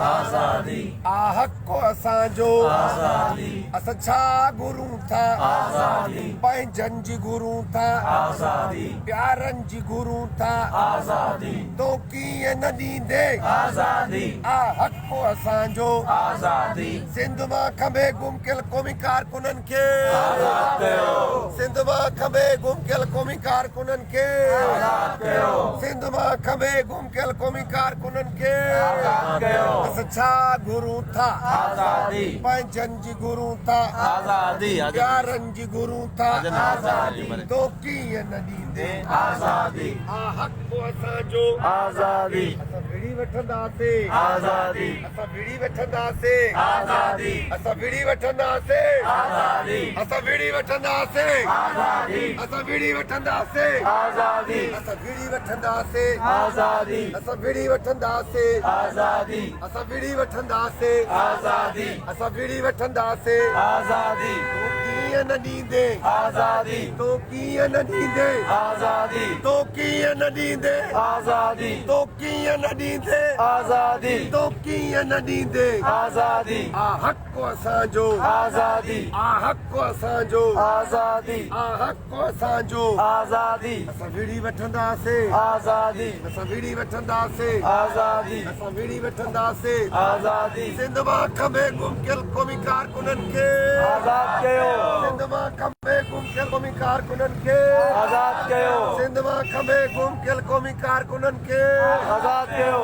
आजादी आहक को असांजो आजादी असां छा गुरू था आजादी पंहिंजनि जी गुरू था आजादी प्यारनि जी गुरू था आजादी तो कीअं न ॾींदे आजादी आहक को असांजो आजादी सिंध मां खंबे गुम कयल क़ौमी कारकुननि खे आजाद कयो सिंध मां खंबे गुम कयल क़ौमी कारकुननि खे आजाद कयो सिंध मां खंबे गुम कयल क़ौमी कारकुननि खे आजाद कयो असां छा गुरू था आजादी पंहिंजनि जी गुरू था आजादी प्यारनि जी गुरू था आजादी तो कीअं न ॾींदे आजादी आहक को असांजो आजादी असां विड़ी वठंदासीं आजादी असां विड़ी वठंदासीं आजादी असां विड़ी वठंदासीं आजादी असां विड़ी वठंदासीं आजादी असां विड़ी वठंदासीं आजादी असां विड़ी वठंदासीं आजादी असां विड़ी वठंदासीं आजादी असां विड़ी वठंदासीं आजादी असां विड़ी वठंदासीं आजादी तो कीअं न ॾींदे आजादी तो कीअं न ॾींदे आजादी तो कीअं न ॾींदे आजादी तो कीअं न ॾींदे आजादी तो कीअं न ॾींदे आजादी आहक को असांजो आजादी आहक को असांजो आजादी आहक को असांजो आजादी असां विड़ी वठंदासीं आजादी असां विड़ी वठंदासीं आजादी असां विड़ी वठंदासीं आजादी सिंध मां खंबे गुम कयल क़ौमी कारकुननि खे आजाद कयो सिंध मां खंबे गुम कयल क़ौमी कारकुननि खे आजाद कयो सिंध मां खंबे गुम कयल क़ौमी कारकुननि खे आजाद कयो